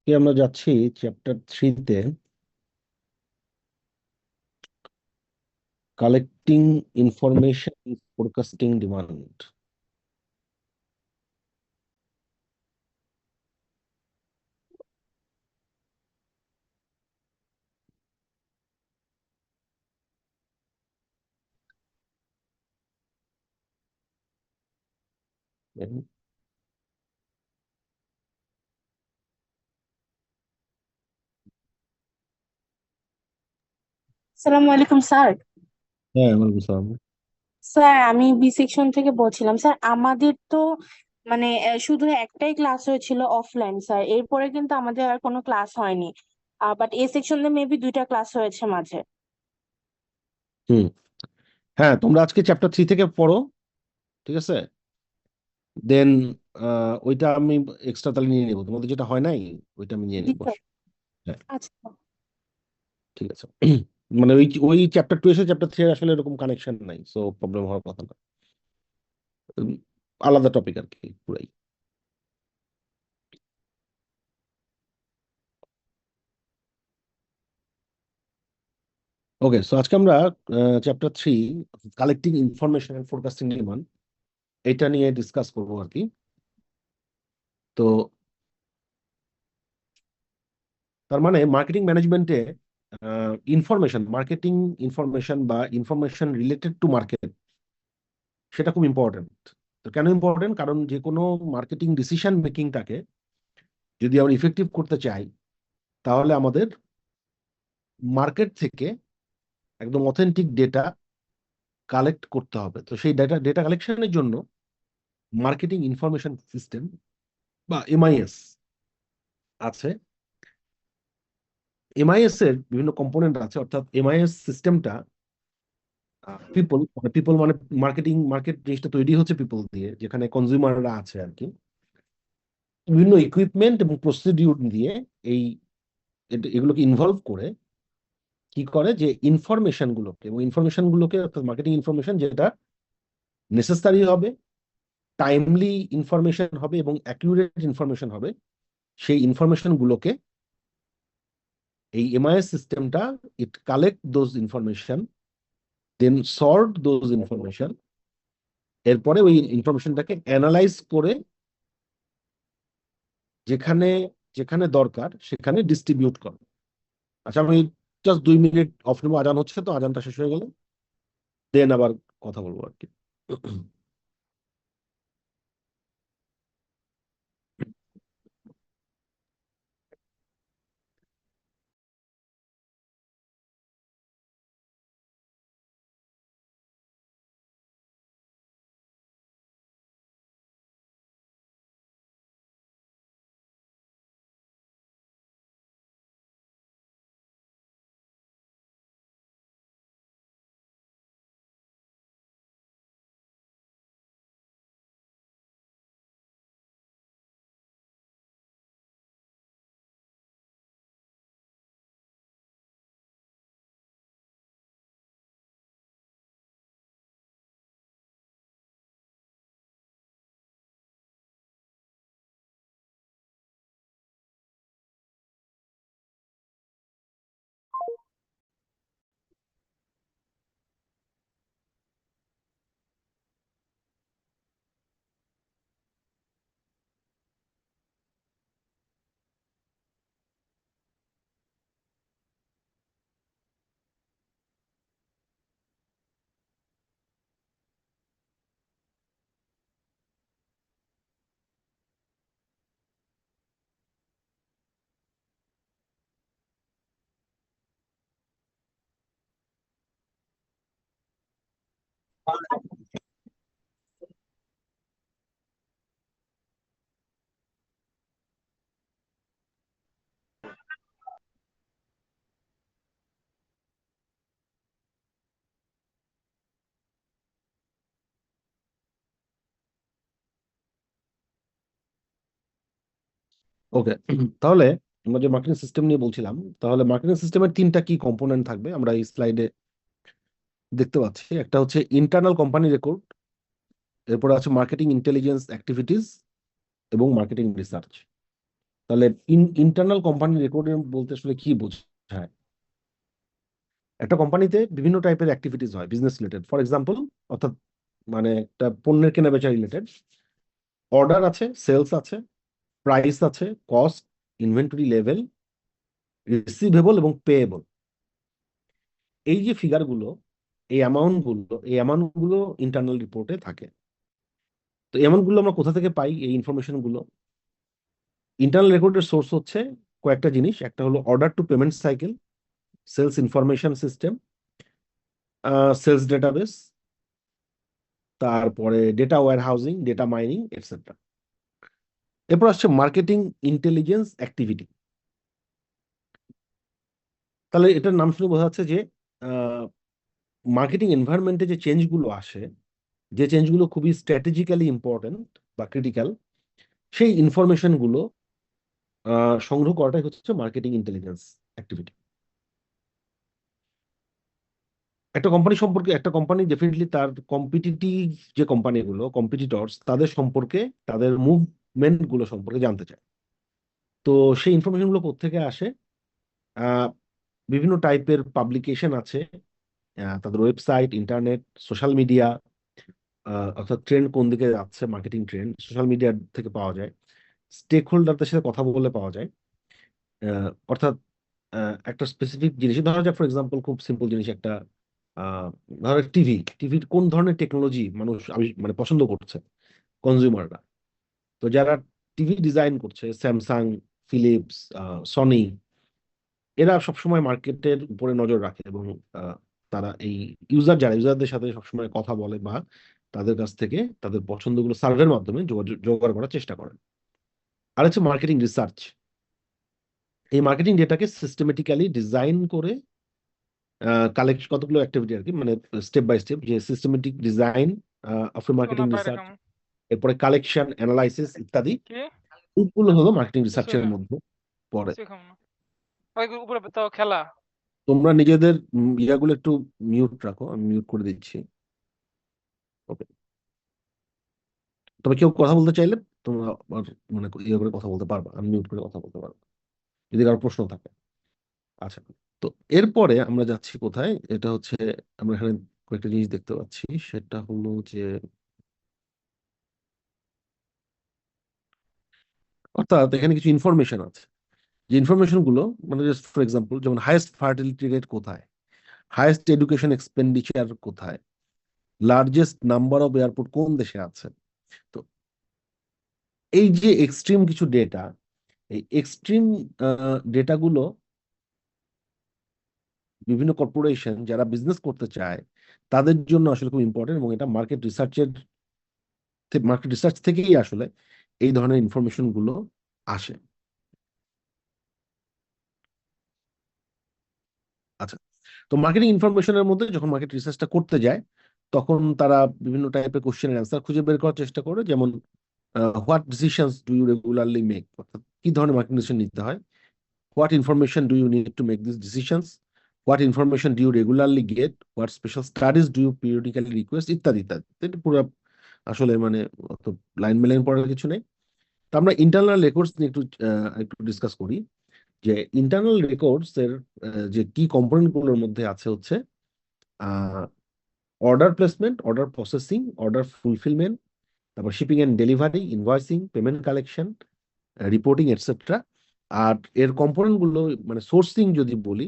আজকে আমরা যাচ্ছি চ্যাপ্টার 3-তে, কালেক্টিং ইনফরমেশন ফোরকাস্টিং ডিমান্ড। আসসালামু আলাইকুম স্যার। হ্যাঁ, ওয়ালাইকুম আসসালাম। স্যার আমি বি সেকশন থেকে বলছিলাম স্যার। আমাদের তো মানে শুধু একটাই ক্লাস হয়েছিল অফলাইন স্যার, এরপরে কিন্তু আমাদের আর কোনো ক্লাস হয়নি। বাট এ সেকশনে মেবি দুইটা ক্লাস হয়েছে মাঝে। হুম। হ্যাঁ, তোমরা আজকে চ্যাপ্টার 3 থেকে পড়ো, ঠিক আছে? দেন ওইটা আমি এক্সট্রা তাহলে নিয়ে নেবো, তোমাদের যেটা হয় নাই ওইটা আমি নিয়ে জি নিবো। স্যার। হ্যাঁ, আচ্ছা। ঠিক আছে। মানে ওই ওই চ্যাপ্টার 2 এসে চ্যাপ্টার 3 এর আসলে এরকম কানেকশন নাই, সো প্রবলেম হওয়ার কথা না। উম, আলাদা টপিক আর কি পুরাই। ওকে, সো আজকে আমরা chapter 3, collecting information and forecasting demand, এটা নিয়ে ডিসকাস করবো আর কি। তো তার মানে মার্কেটিং ম্যানেজমেন্টে মার্কেটিং ইনফরমেশন বা ইনফরমেশন রিলেটেড টু মার্কেট, সেটা খুব ইম্পর্টেন্ট। তো কেন ইম্পর্টেন্ট? কারণ যে কোনো মার্কেটিং ডিসিশন মেকিংটাকে যদি আমরা ইফেক্টিভ করতে চাই, তাহলে আমাদের মার্কেট থেকে একদম অথেন্টিক ডেটা কালেক্ট করতে হবে। তো সেই ডেটা ডেটা কালেকশনের জন্য মার্কেটিং ইনফরমেশন সিস্টেম বা এমআইএস আছে। এমআইএস এর বিভিন্ন কম্পোনেন্ট আছে, অর্থাৎ এমআইএস সিস্টেমটা পিপল মানে মার্কেট জিনিসটা তৈরি হচ্ছে পিপল দিয়ে, যেখানে কনজিউমাররা আছে আর কি। বিভিন্ন ইকুইপমেন্ট এবং প্রসিডিউর দিয়ে এই এগুলোকে ইনভলভ করে কি করে, যে ইনফরমেশন গুলোকে এবং ইনফরমেশন গুলোকে, অর্থাৎ মার্কেটিং ইনফরমেশন যেটা নেসেসারি হবে, টাইমলি ইনফরমেশন হবে এবং অ্যাকিউরেট ইনফরমেশন হবে, সেই ইনফরমেশন গুলোকে এই এমআইএস সিস্টেমটা it collect those information, then sort those information, এরপরে ওই ইনফরমেশনটাকে অ্যানালাইজ করে যেখানে যেখানে দরকার সেখানে ডিস্ট্রিবিউট করে। আচ্ছা, আমি জাস্ট 2 মিনিট অফ নেবো, আজান হচ্ছে, তো আজানটা শেষ হয়ে গেলে দেন আবার কথা বলবো আর কি। ওকে, তাহলে আমরা যে মার্কেটিং সিস্টেম নিয়ে বলছিলাম, তাহলে মার্কেটিং সিস্টেমের 3টা কি কম্পোনেন্ট থাকবে আমরা এই স্লাইডে দেখতে পাচ্ছি। একটা হচ্ছে ইন্টারনাল কোম্পানি রেকর্ড, এরপরে আছে মার্কেটিং ইন্টেলিজেন্স অ্যাক্টিভিটিস এবং মার্কেটিং রিসার্চ। তাহলে ইন্টারনাল কোম্পানি রেকর্ড বলতে আসলে কি বোঝায়? একটা কোম্পানিতে বিভিন্ন টাইপের অ্যাক্টিভিটিস হয় বিজনেস রিলেটেড, ফর এক্সাম্পল, অর্থাৎ মানে একটা পণ্যের কেনা বেচা রিলেটেড। অর্ডার আছে, সেলস আছে, প্রাইস আছে, কস্ট, ইনভেন্টরি লেভেল, রিসিভেবল এবং পেয়েবল। এই যে ফিগারগুলো, এই অ্যামাউন্টগুলো ইন্টারনাল রিপোর্টে থাকে। তো এমনগুলো আমরা কোথা থেকে পাই? এই ইনফরমেশনগুলো ইন্টারনাল রেকর্ডের সোর্স হচ্ছে কয়েকটা জিনিস। একটা হলো order to payment cycle, sales information system, sales database, তারপরে data warehousing, data mining, etcetera. এরপর আসছে মার্কেটিং ইন্টেলিজেন্স অ্যাক্টিভিটি। তাহলে এটার নাম শুনে বোঝা যাচ্ছে যে মার্কেটিং এনভায়রনমেন্টে যে চেঞ্জগুলো আসে, যে চেঞ্জগুলো খুবই স্ট্র্যাটেজিক্যালি ইম্পর্টেন্ট বা ক্রিটিক্যাল, সেই ইনফরমেশনগুলো সংগ্রহ করাটাই হচ্ছে মার্কেটিং ইন্টেলিজেন্স অ্যাক্টিভিটি। একটা কোম্পানি ডেফিনেটলি তার কম্পিটিটিভ যে কোম্পানিগুলো, কম্পিটিটরস, তাদের সম্পর্কে, তাদের মুভমেন্ট গুলো সম্পর্কে জানতে চায়। তো সেই ইনফরমেশন গুলো কোত্থেকে আসে? আহ, বিভিন্ন টাইপের পাবলিকেশন আছে, তাদের ওয়েবসাইট, ইন্টারনেট, সোশ্যাল মিডিয়া, অর্থাৎ ট্রেন্ড কোন দিকে যাচ্ছে, মার্কেটিং ট্রেন্ড সোশ্যাল মিডিয়া থেকে পাওয়া যায়, স্টেক হোল্ডারদের সাথে কথা বলে পাওয়া যায়। অর্থাৎ একটা স্পেসিফিক জিনিস, ধরা যাক ফর এক্সাম্পল, খুব সিম্পল জিনিস একটা, ধরো টিভির কোন ধরনের টেকনোলজি মানুষ মানে পছন্দ করছে কনজিউমাররা। তো যারা টিভি ডিজাইন করছে, স্যামসাং, ফিলিপস, সনি, এরা সবসময় মার্কেটের উপরে নজর রাখে এবং আহ, তারা এই ইউজারদের সাথে সবসময় কথা বলে বা তাদের কাছ থেকে তাদের পছন্দগুলো সার্ভের মাধ্যমে জোগাড় করার চেষ্টা করেন। আর হচ্ছে মার্কেটিং রিসার্চ। এই মার্কেটিং ডেটাকে সিস্টেমেটিক্যালি ডিজাইন করে কালেক্ট, কতগুলো অ্যাক্টিভিটি আর কি, মানে স্টেপ বাই স্টেপ, যে সিস্টেমেটিক ডিজাইন, আফটার মার্কেটিং শোনা বাইরে রিসার্চ, কাম এরপরে কালেকশন, অ্যানালাইসিস ইত্যাদি, কি এইগুলো হলো মার্কেটিং কিছু রিসার্চের মধ্যে পড়ে। শিখাম না ওই উপরে তো খেলা তোমরা নিজেদের ইয়াগুলো একটু মিউট রাখো, আমি মিউট করে দিচ্ছি। ওকে, তবে কেউ কথা বলতে চাইলে তোমরা আবার মানে ইয়ে করে কথা বলতে পারবা, আমি মিউট করে কথা বলতে পারবো যদি কারো প্রশ্ন থাকে। আচ্ছা, তো এরপরে আমরা যাচ্ছি কোথায়? এটা হচ্ছে, আমরা এখানে কয়েকটা জিনিস দেখতে পাচ্ছি। সেটা হলো যে, অর্থাৎ এখানে কিছু ইনফরমেশন আছে, যে ইনফরমেশন গুলো, মানে জাস্ট ফর এক্সাম্পল, যেমন হাইয়েস্ট ফার্টিলিটি রেট কোথায়, হাইয়েস্ট এডুকেশন এক্সপেন্ডিচার কোথায়, লার্জেস্ট নাম্বার অফ এয়ারপোর্ট কোন দেশে আছে। তো এই যে এক্সট্রিম কিছু ডেটা, এই এক্সট্রিম ডেটাগুলো বিভিন্ন কর্পোরেশন যারা বিজনেস করতে চায় তাদের জন্য আসলে খুব ইম্পর্টেন্ট, এবং এটা মার্কেট রিসার্চ থেকেই আসলে এই ধরনের ইনফরমেশন গুলো আসে। আচ্ছা, তো মার্কেটিং ইনফরমেশনের মধ্যে যখন মার্কেট রিসার্চটা করতে যায়, তখন তারা বিভিন্ন টাইপের কোশ্চেনের অ্যান্সার খুঁজে বের করার চেষ্টা করে। যেমন what decisions do you regularly make, অর্থাৎ কি ধরনের মার্কেটিং ডিসিশন নিতে হয়, what information do you need to make this decisions, what information do you regularly get, what special studies do you periodically request, ইত্যাদি ইত্যাদি। এটা পুরো আসলে মানে অত লাইন বাই লাইন পড়ার কিছু নেই। তো আমরা ইন্টারনাল রেকর্ডস নিয়ে একটু একটু ডিসকাস করি। যে ইন্টারনাল রেকর্ডস এর যে কি কম্পোনেন্ট গুলোর মধ্যে আছে হচ্ছে order placement, order processing, order fulfilment, তারপর shipping and delivery, invoicing, payment collection, reporting, etcetera. আর এর কম্পোনেন্ট গুলো, মানে সোর্সিং যদি বলি,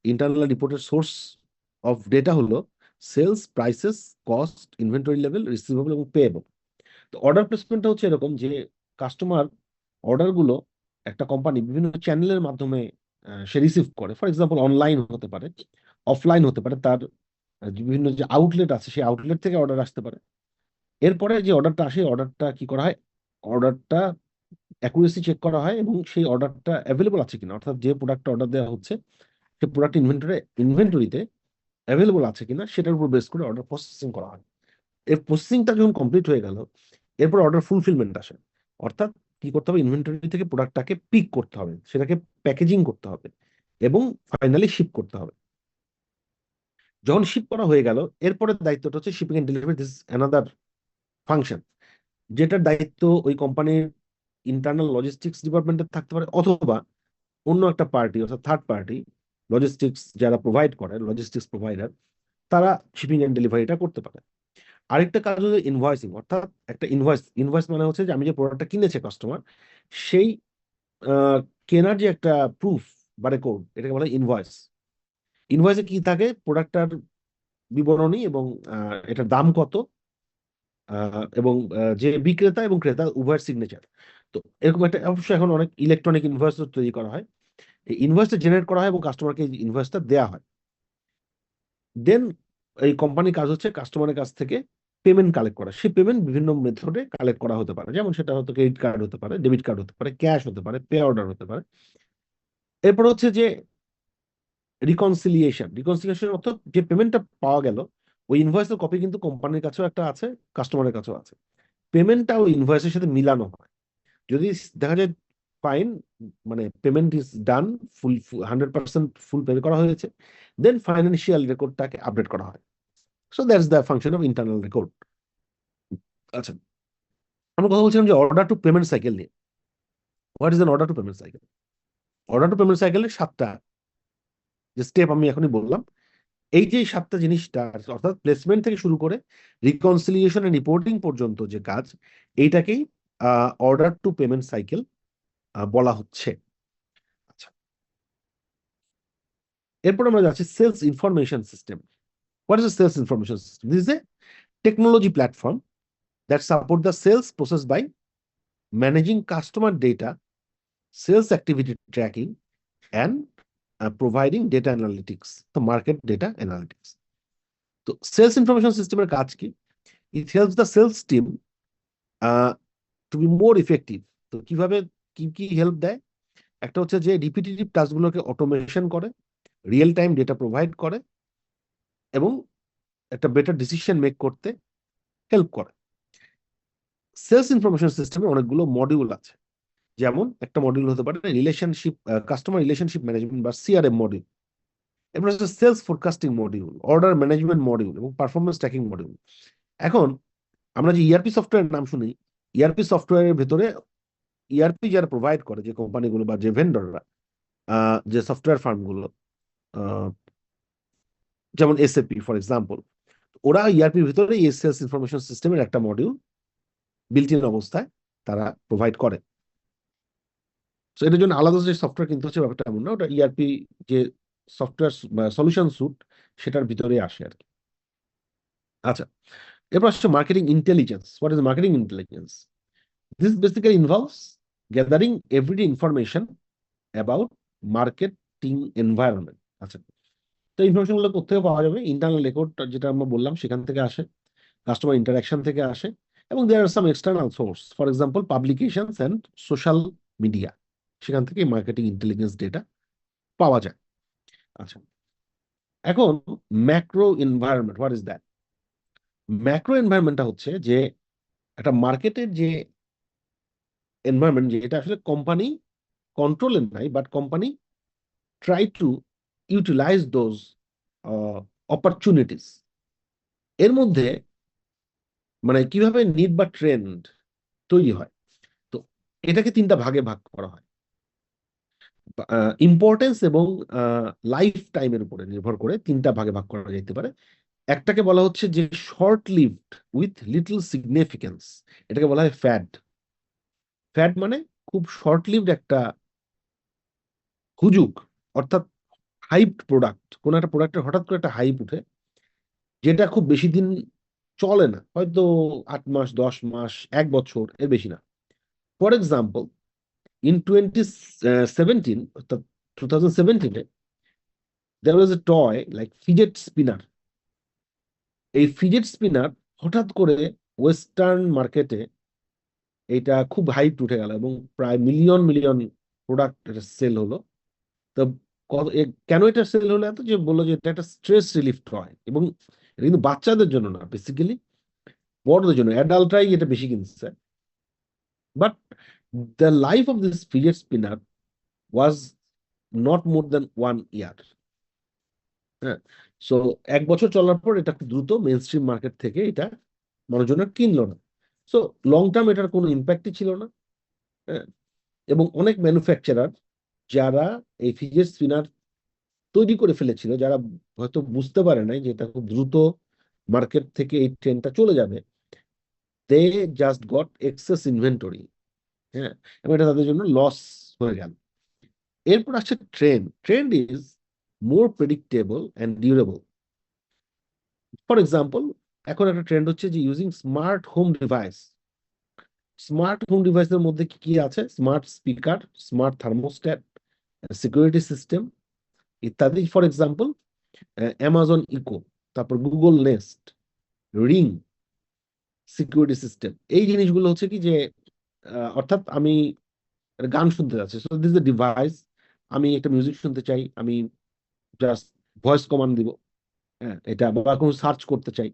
ইন্টারনাল রিপোর্টের সোর্স অফ ডেটা হলো sales, prices, cost, inventory level, receivable এবং পেয়েবল। তো অর্ডার প্লেসমেন্টটা হচ্ছে এরকম যে কাস্টমার অর্ডার গুলো একটা কোম্পানি বিভিন্ন চ্যানেলের মাধ্যমে সে রিসিভ করে। ফর এক্সাম্পল, অনলাইন হতে পারে, অফলাইন হতে পারে, তার বিভিন্ন যে আউটলেট আছে সেই আউটলেট থেকে অর্ডার আসতে পারে। এরপরে যে অর্ডারটা আসে, অর্ডারটা কি করা হয়, অর্ডারটা অ্যাকুরেসি চেক করা হয় এবং সেই অর্ডারটা অ্যাভেলেবল আছে কিনা, অর্থাৎ যে প্রোডাক্টটা অর্ডার দেওয়া হচ্ছে সেই প্রোডাক্ট ইনভেন্টরিতে অ্যাভেলেবল আছে কিনা সেটার উপর বেস করে অর্ডার প্রসেসিং করা হয়। এর প্রসেসিংটা যখন কমপ্লিট হয়ে গেল, এরপর অর্ডার ফুলফিলমেন্ট আসে। অর্থাৎ কি করতে হবে, ইনভেন্টরি থেকে প্রোডাক্টটাকে পিক করতে হবে, সেটাকে প্যাকেজিং করতে হবে এবং ফাইনালি শিপ করতে হবে। যখন শিপ করা হয়ে গেল, এরপরের দায়িত্বটা হচ্ছে shipping and delivery. This another function, যেটার দায়িত্ব ওই কোম্পানির ইন্টারনাল লজিস্টিক্স ডিপার্টমেন্টে থাকতে পারে, অথবা অন্য একটা পার্টি অর্থাৎ থার্ড পার্টি লজিস্টিক্স যারা প্রোভাইড করে, লজিস্টিক্স প্রোভাইডার, তারা শিপিং এন্ড ডেলিভারিটা করতে পারে। আরেকটা কাজ হচ্ছে ইনভয়েসিং, অর্থাৎ একটা ইনভয়েস মানে হচ্ছে যে আমি যে প্রোডাক্টটা কিনেছে কাস্টমার, সেই আহ, কেনার যে একটা প্রুফ বা রেকর্ড, এটাকে বলা হয় ইনভয়েস। ইনভয়েসে কি থাকে? প্রোডাক্টটার বিবরণী এবং এটার দাম কত, এবং যে বিক্রেতা এবং ক্রেতা উভয়ের সিগনেচার। তো এরকম একটা, অবশ্যই এখন অনেক ইলেকট্রনিক ইনভয়েস তৈরি করা হয়, এই ইনভয়েসটা জেনারেট করা হয় এবং কাস্টমারকে এই ইনভয়েসটা দেওয়া হয়। দেন এই কোম্পানির কাজ হচ্ছে কাস্টমারের কাছ থেকে পেমেন্ট কালেক্ট করা। সেই পেমেন্ট বিভিন্ন মেথডে কালেক্ট করা হতে পারে, যেমন সেটা হয়তো ক্রেডিট কার্ড হতে পারে, ডেবিট কার্ড হতে পারে, ক্যাশ হতে পারে, পে অর্ডার হতে পারে। এরপর হচ্ছে যে রিকনসিলিয়েশন অর্থাৎ যে পেমেন্টটা পাওয়া গেল, ওই ইনভয়েসের কপি কিন্তু কোম্পানির কাছেও একটা আছে, কাস্টমারের কাছেও আছে। পেমেন্টটা ওই ইনভয়েসের সাথে মিলানো হয়। যদি দেখা যায় ফাইন, মানে payment is done, full 100% full pay করা হয়েছে, দেন ফাইন্যান্সিয়াল রেকর্ডটাকে আপডেট করা হয়। So that's the function of internal record. আচ্ছা, আমরা কথা বলছিলাম যে অর্ডার টু পেমেন্ট সাইকেল নিয়ে। What is an order to payment cycle? Order to payment সাইকেলের 7টা যে স্টেপ আমি এখনই বললাম, এই যে 7টা জিনিসটা, অর্থাৎ প্লেসমেন্ট থেকে শুরু করে রিকনসিলিয়েশন এন্ড রিপোর্টিং পর্যন্ত যে কাজ, এইটাকেই অর্ডার টু পেমেন্ট সাইকেল বলা হচ্ছে। আচ্ছা, এরপর আমরা যাচ্ছি sales information system. What is sales information system? This is a technology platform that support the sales process by managing customer data, sales activity tracking, and providing data analytics, the market data analytics. তো sales information সিস্টেমের কাজ কি? It helps the sales team to be more effective. তো কিভাবে, কি কি help দেয়? একটা হচ্ছে যে রিপিটেটিভ টাস্কগুলোকে অটোমেশন করে, রিয়েল টাইম ডেটা প্রোভাইড করে, এবং একটা বেটার ডিসিশন মেক করতে হেল্প করে। সেলস ইনফরমেশন সিস্টেমে অনেকগুলো মডিউল আছে, যেমন একটা মডিউল হতে পারে রিলেশনশিপ, কাস্টমার রিলেশনশিপ ম্যানেজমেন্ট বা সিআরএম মডিউল। এরপর হচ্ছে sales forecasting module, order management module এবং পারফরমেন্স ট্র্যাকিং মডিউল। এখন আমরা যে ইআরপি সফটওয়্যারের নাম শুনি, ইআরপি সফটওয়্যারের ভেতরে ইআরপি যারা প্রোভাইড করে, যে কোম্পানিগুলো বা যে ভেন্ডররা, যে সফটওয়্যার ফার্মগুলো, যেমন এসএপি ফর এক্সাম্পল, ওরা ইআরপির ভিতরে এই সেলস ইনফরমেশন সিস্টেমের একটা মডিউল বিল্ট ইন অবস্থায় তারা প্রোভাইড করে। তো এটার জন্য আলাদা যে সফটওয়্যার কিনতে হচ্ছে ব্যাপারটা এমন না, ওটা ইআরপি যে সফটওয়্যার সলিউশন স্যুট, সেটার ভিতরে আসে আর কি। আচ্ছা, এরপর আসছে marketing intelligence. What is marketing intelligence? This basically involves gathering everyday information about marketing environment. আচ্ছা, তো ইনফরমেশন গুলো কোথেকে পাওয়া যাবে? ইন্টারনাল রেকর্ড যেটা আমরা বললাম সেখান থেকে আসে, কাস্টমার ইন্টারাকশন থেকে আসে, এবং there are some external source, for example publications and social media, সেখান থেকে মার্কেটিং ইন্টেলিজেন্স ডেটা পাওয়া যায়। আচ্ছা, এখন macro environment, what is that? Macro এনভায়রনমেন্টটা হচ্ছে যে একটা মার্কেটের যে এনভায়রনমেন্ট, যেটা আসলে কোম্পানি কন্ট্রোলের নাই, but company try to utilize those opportunities. এর মধ্যে মানে কিভাবে নিড বা ট্রেন্ড তৈরি হয়, তো এটাকে 3টা ভাগে ভাগ করা হয়, ইম্পর্টেন্স এবং লাইফ টাইমের উপরে নির্ভর করে 3টা ভাগে ভাগ করা যেতে পারে। একটাকে বলা হচ্ছে যে short lived with little significance, এটাকে বলা হয় ফ্যাড। ফ্যাড মানে খুব শর্ট লিভড একটা হুজুগ, অর্থাৎ হাইপড প্রোডাক্ট, কোন একটা প্রোডাক্টের হঠাৎ করে একটা হাইপ উঠে, যেটা খুব বেশি দিন চলে না, হয়তো 8 মাস, 10 মাস, 1 বছর, এর বেশি না। ফর এক্সাম্পল, ইন 2017, অর্থাৎ 2017-এ there was a toy like fidget spinner. এই ফিজেট স্পিনার হঠাৎ করে ওয়েস্টার্ন মার্কেটে এটা খুব হাইপ উঠে গেল, এবং প্রায় মিলিয়ন মিলিয়ন প্রোডাক্ট এটা সেল হলো। তো কেন এটা সেল হলো এত? যে বললো যে এটা একটা স্ট্রেস রিলিফ টয়, এবং এটা কিন্তু বাচ্চাদের জন্য না, বেসিক্যালি বড়দের জন্য, অ্যাডাল্টরাই এটা বেশি কিনছে। But the life of this fidget spinner was not more than 1 year. হ্যাঁ, সো 1 বছর চলার পর এটা খুব দ্রুত মেন স্ট্রিম মার্কেট থেকে এটা মানুষজন আর কিনলো না। সো লং টার্ম এটার কোনো ইম্প্যাক্টই ছিল না। হ্যাঁ, এবং অনেক ম্যানুফ্যাকচারার যারা এই ফিজেট স্পিনার তৈরি করে ফেলেছিল, যারা হয়তো বুঝতে পারে নাই যে এটা খুব দ্রুত মার্কেট থেকে এই ট্রেনটা চলে যাবে, they just got access inventory. হ্যাঁ, এবং এটা তাদের জন্য লস হয়ে গেল। এরপর আসছে trend. Trend is more predictable and durable. For example, এখন একটা ট্রেন্ড হচ্ছে যে using smart home device. Smart home ডিভাইসের মধ্যে কি কি আছে? Smart speaker, smart thermostat, security system ইত্যাদি। ফর এক্সাম্পল, অ্যামাজন ইকো, তারপর Google nest, ring, security system. এই জিনিসগুলো হচ্ছে কি যে অর্থাৎ আমি একটা গান শুনতে যাচ্ছি, সো দিস এ ডিভাইস। আমি একটা মিউজিক শুনতে চাই, আমি জাস্ট ভয়েস কমান্ড দিব, হ্যাঁ, এটা বা কোনো সার্চ করতে চাই,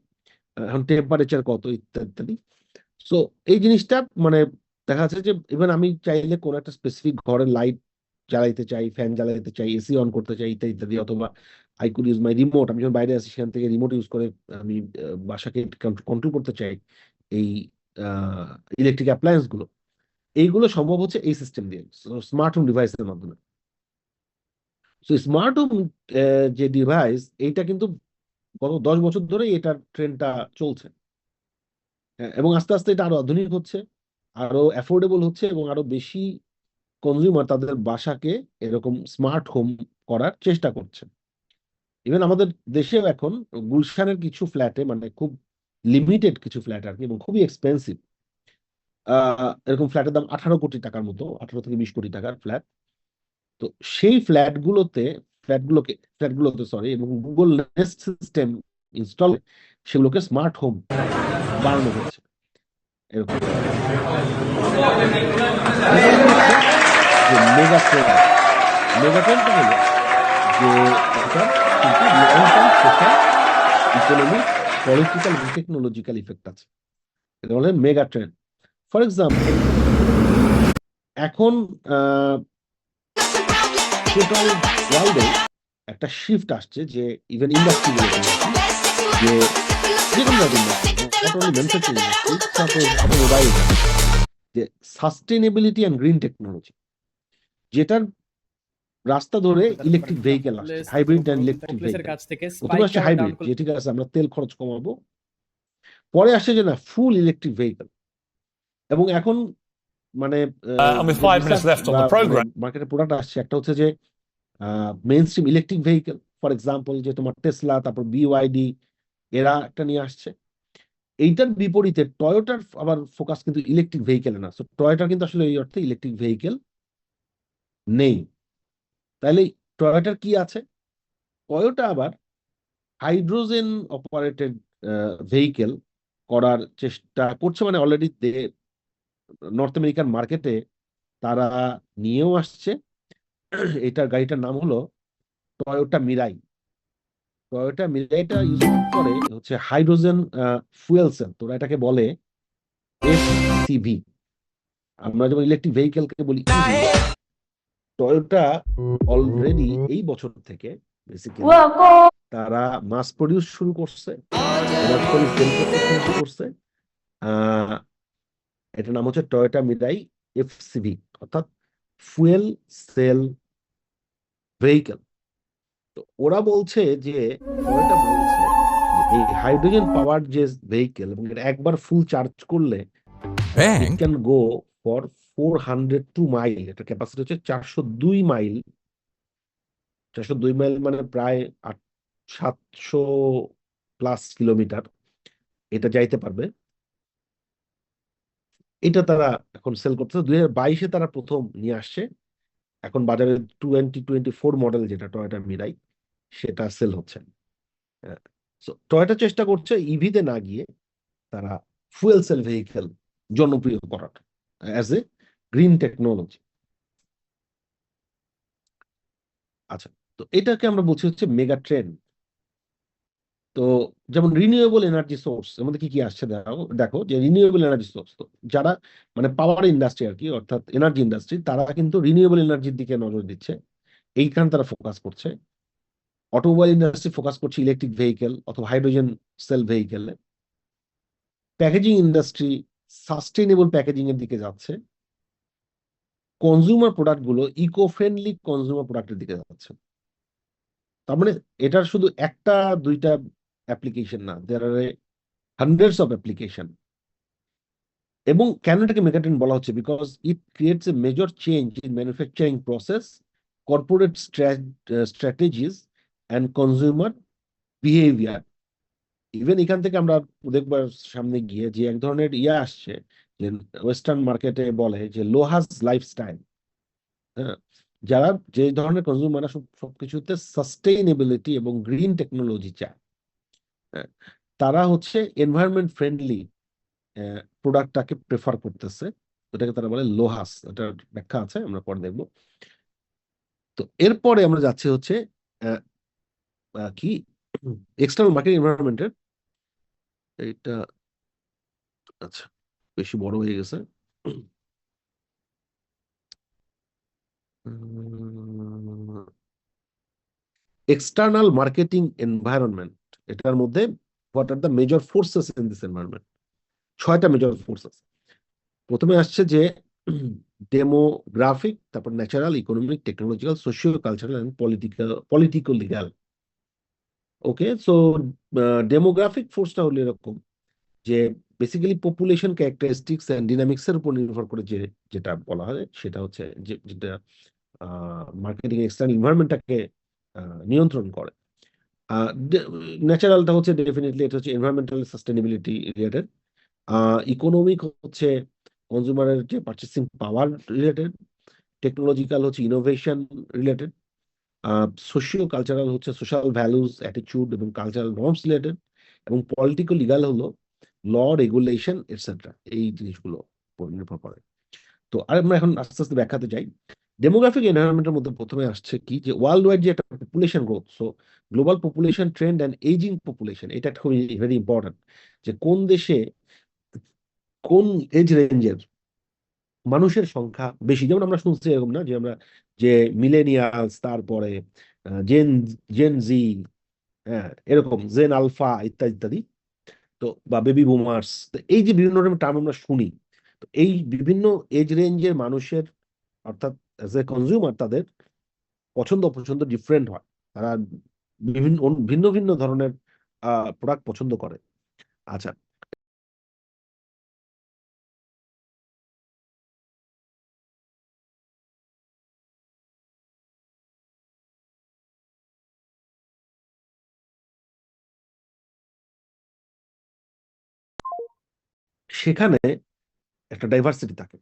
এখন টেম্পারেচার কত ইত্যাদি ইত্যাদি। সো এই জিনিসটা মানে দেখা যাচ্ছে যে ইভেন আমি চাইলে কোনো একটা স্পেসিফিক ঘরের লাইট জ্বালাইতে চাই, ফ্যান জ্বালাইতে চাই, এসি অন করতে চাই ইত্যাদি ইত্যাদি, অথবা I could use my remote, আমি যখন বাইরে আছি সেখান থেকে রিমোট ইউজ করে আমি বাসাকে কন্ট্রোল করতে চাই এই ইলেকট্রিক অ্যাপ্লায়েন্স গুলো। এইগুলো সম্ভব হচ্ছে এই সিস্টেম দিয়ে, স্মার্ট হোম ডিভাইসের মাধ্যমে। সো স্মার্ট হোম যে ডিভাইস, এইটা কিন্তু গত 10 বছর ধরে এটার ট্রেন্ডটা চলছে। হ্যাঁ, এবং আস্তে আস্তে এটা আরো আধুনিক হচ্ছে, আরো অ্যাফোর্ডেবল হচ্ছে, এবং আরো বেশি কনজিউমার তাদের বাসাকে এরকম স্মার্ট হোম করার চেষ্টা করছে। ইভেন আমাদের দেশেও এখন গুলশানের কিছু ফ্ল্যাটে, মানে খুব লিমিটেড কিছু ফ্ল্যাট আর কি, এবং খুবই এক্সপেন্সিভ, এরকম ফ্ল্যাটের দাম 18 কোটি টাকার মতো, 18 থেকে 20 কোটি টাকার ফ্ল্যাট। তো সেই ফ্ল্যাটগুলোতে সরি, এবং গুগল নেস্ট সিস্টেম ইনস্টল, সেগুলোকে স্মার্ট হোম বানানো হচ্ছে এরকম। এরপরে হচ্ছে যে মেগা ট্রেন্ড। মেগা ট্রেন্ডটা হলো যে এটা কিন্তু long term social, economic, political এবং টেকনোলজিক্যাল ইফেক্ট আছে। এটা হলো মেগা ট্রেন্ড। ফর এক্সাম্পল, এখন টোটাল ওয়ার্ল্ডে একটা শিফট আসছে যে ইভেন ইন্ডাস্ট্রি যে যে কোনো industry, not only manufacturing industry, suppose automobile, যে সাস্টেনেবিলিটি অ্যান্ড গ্রিন টেকনোলজি, যেটার রাস্তা ধরে ইলেকট্রিক ভেহিকেল আসছে, হাইব্রিড অ্যান্ড ইলেকট্রিক ভেহিকেল। কাছ থেকে প্রথমে আসছে হাইব্রিড, যে ঠিক আছে আমরা তেল খরচ কমাবো, পরে আসছে যে না ফুল ইলেকট্রিক ভেহিকেল। এবং এখন মানে And with 5 minutes left on the program. মার্কেটে প্রোডাক্ট আসছে, একটা হচ্ছে যে main stream electric vehicle. For example, যে তোমার টেসলা, তারপর বিওয়াইডি, এরা একটা নিয়ে আসছে। এইটার বিপরীতে টয়োটার আবার ফোকাস কিন্তু ইলেকট্রিক ভেহিকেলে না। সো টয়োটার কিন্তু আসলে এই অর্থে ইলেকট্রিক ভেহিকেল নেই। তাহলে টয়োটার কি আছে? টয়োটা আবার হাইড্রোজেন অপারেটেড ভেহিকেল করার চেষ্টা করছে, মানে অলরেডি নর্থ আমেরিকান মার্কেটে তারা নিয়েও আসছে। এটার গাড়িটার নাম হলো টয়োটা মিরাই। টয়োটা মিরাইটা ইউজ করে হচ্ছে হাইড্রোজেন ফুয়েল সেল, তোরা এটাকে বলে এফসিভি। আমরা যেমন ইলেকট্রিক ভেহিকেলকে বলি EV, টয়োটা অলরেডি এই বছর থেকে বেসিক্যালি তারা মাস প্রডিউস শুরু করছে, মাস প্রডিউস সেল করতে শুরু করছে। এটার নাম হচ্ছে টয়োটা মিরাই এফসিভি, অর্থাৎ ফুয়েল সেল ভেহিকেল। তো ওরা বলছে যে টয়োটা বলছে যে এই হাইড্রোজেন পাওয়ার যে ভেহিকেল, এবং এটা একবার ফুল চার্জ করলে it can go for 402 mile. এটা ক্যাপাসিটি হচ্ছে 402 মাইল। 402 মাইল মানে প্রায় 700+ কিলোমিটার এটা যাইতে পারবে। এটা তারা এখন সেল করতেছে। 2022-এ তারা প্রথম নিয়ে আসছে। এখন বাজারে 2024 মডেল যেটা টয়োটা মিরাই, সেটা সেল হচ্ছে। টয়োটা চেষ্টা করছে ইভিতে না গিয়ে তারা ফুয়েল সেল ভেহিকেল জনপ্রিয় করার অ্যাজ এ গ্রিন টেকনোলজি। আচ্ছা, তো এটাকে আমরা বলছি হচ্ছে মেগা ট্রেন্ড। তো যেমন রিনিউয়েবল এনার্জি সোর্স, এর মধ্যে কি কি আসছে দেখো যে রিনিউয়েবল এনার্জি সোর্স, তো যারা মানে পাওয়ার ইন্ডাস্ট্রি আর কি, অর্থাৎ এনার্জি ইন্ডাস্ট্রি, তারা কিন্তু রিনিউয়েবল এনার্জির দিকে নজর দিচ্ছে, এইখানে তারা ফোকাস করছে। অটোমোবাইল ইন্ডাস্ট্রি ফোকাস করছে ইলেকট্রিক ভেহিকেল অথবা হাইড্রোজেন সেল ভেহিকেলে। প্যাকেজিং ইন্ডাস্ট্রি সাস্টেনেবল প্যাকেজিং এর দিকে যাচ্ছে। কনজিউমার প্রোডাক্ট গুলো ইকো ফ্রেন্ডলি কনজিউমার প্রোডাক্টের দিকে যাচ্ছে। তার মানে এটার শুধু একটা দুইটা অ্যাপ্লিকেশন না, দেয়ার আর হান্ড্রেডস অফ অ্যাপ্লিকেশন। এবং কেন এটাকে মেগাট্রেন্ড বলা হচ্ছে? Because it creates a major change in manufacturing process, corporate strategies and consumer behaviour. Even এখান থেকে আমরা দেখবো সামনে গিয়ে যে এক ধরনের ইয়ে আসছে, যে ওয়েস্টার্ন মার্কেটে বলে যে লোহাস লাইফস্টাইল। হ্যাঁ, যারা যে ধরনের কনজিউমাররা সবকিছুতে সাস্টেইনেবিলিটি এবং গ্রিন টেকনোলজি চায়, হ্যাঁ, তারা হচ্ছে এনভায়রনমেন্ট ফ্রেন্ডলি প্রোডাক্টটাকে প্রেফার করতেছে। ওটাকে তারা বলে লোহাস। এটার ব্যাখ্যা আছে, আমরা পরে দেখবো। তো এরপরে আমরা যাচ্ছি হচ্ছে আহ, কি এক্সটার্নাল মার্কেট এনভায়রনমেন্টের। এটা আচ্ছা বেশি বড় হয়ে গেছে। এক্সটার্নাল মার্কেটিং এনভায়রনমেন্ট, এটার মধ্যে what are the major forces in this environment. 6টা মেজর ফোর্সেস। প্রথমে আসছে যে ডেমোগ্রাফিক, তারপর natural, economic, technological, socio cultural and political legal. Okay, so demographic ফোর্সটা হলো এরকম যে basically population characteristics and dynamics এর উপর নির্ভর করে যে যেটা বলা হয় সেটা হচ্ছে যেটা মার্কেটিং এক্সটার্নাল এনভায়রনমেন্টটাকে নিয়ন্ত্রণ করে। ন্যাচারালটা হচ্ছে ডেফিনেটলি এটা হচ্ছে এনভায়রনমেন্টাল সাস্টেনেবিলিটি রিলেটেড। ইকোনমিক হচ্ছে কনজিউমারের যে পারচেসিং পাওয়ার রিলেটেড। টেকনোলজিক্যাল হচ্ছে ইনোভেশন রিলেটেড। সোশিও কালচারাল হচ্ছে সোশ্যাল ভ্যালুজ, অ্যাটিটিউড এবং কালচারাল নর্মস রিলেটেড। এবং পলিটিক্যাল লিগাল হলো ল, রেগুলেশন এটসেট্রা, এই জিনিসগুলো উপর নির্ভর করে। তো আর আমরা এখন আস্তে আস্তে ব্যাখ্যাতে যাই। ডেমোগ্রাফিক এনভায়রনমেন্টের মধ্যে প্রথমে আসছে কি, যে ওয়ার্ল্ড ওয়াইড যে একটা population growth, so global population trend and aging population, এটা খুবই ভেরি ইম্পর্টেন্ট। যে কোন দেশে কোন এজ রেঞ্জের মানুষের সংখ্যা বেশি। যেমন আমরা শুনছি এরকম না, যে আমরা যে মিলেনিয়ালস, তারপরে জেন জেন জি, হ্যাঁ এরকম জেন আলফা ইত্যাদি ইত্যাদি, তো বা বেবি বুমার্স, তো এই যে বিভিন্ন রকমের টার্ম আমরা শুনি, তো এই বিভিন্ন এজ রেঞ্জের মানুষের, অর্থাৎ এজ এ কনজিউমার তাদের পছন্দ অপছন্দ ডিফারেন্ট হয়। তারা বিভিন্ন ভিন্ন ভিন্ন ধরনের প্রোডাক্ট পছন্দ করে। আচ্ছা, সেখানে একটা ডাইভার্সিটি থাকে।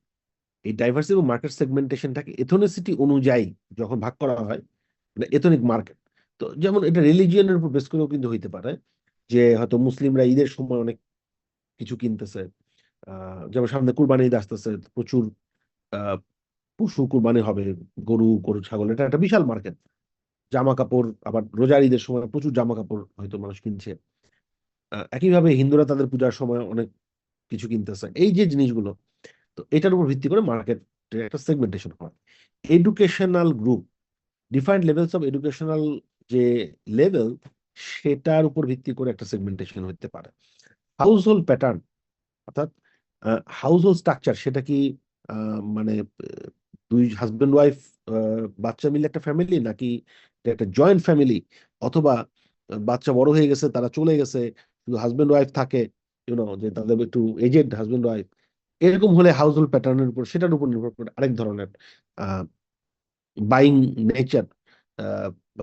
এই ডাইভার্সিটি এবং মার্কেট সেগমেন্টেশনটাকে এথনিসিটি অনুযায়ী যখন ভাগ করা হয়, মানে এথনিক মার্কেট। তো যেমন এটা রিলিজিয়নের উপর বেস করেও কিন্তু হইতে পারে, যে হয়তো মুসলিমরা ঈদের সময় অনেক কিছু কিনতেছে। যেমন সামনে কুরবানি ঈদ আসতেছে, প্রচুর আহ পশু কুরবানি হবে, গরু গরু ছাগল, এটা একটা বিশাল মার্কেট। জামা কাপড়, আবার রোজার ঈদের সময় প্রচুর জামা কাপড় হয়তো মানুষ কিনছে। একইভাবে হিন্দুরা তাদের পূজার সময় অনেক কিছু কিনতেছে, এই যে জিনিসগুলো। তো এটার উপর ভিত্তি করে মার্কেটের একটা সেগমেন্টেশন হয়। Educational group, defined levels of educational যে লেভেল, সেটার উপর ভিত্তি করে একটা সেগমেন্টেশন হতে পারে। হাউস হোল্ড প্যাটার্ন, অর্থাৎ হাউস হোল্ড স্ট্রাকচার, সেটা কি মানে দুই হাজবেন্ড ওয়াইফ বাচ্চা মিলে একটা ফ্যামিলি, নাকি এটা একটা জয়েন্ট ফ্যামিলি, অথবা বাচ্চা বড় হয়ে গেছে তারা চলে গেছে, শুধু হাজবেন্ড ওয়াইফ থাকে, যে তাদের একটু এজেড হাজবেন্ড ওয়াইফ। এরকম হলে হাউস হোল্ড প্যাটার্নের উপর, সেটার উপর নির্ভর করে আরেক ধরনের বাইং নেচার,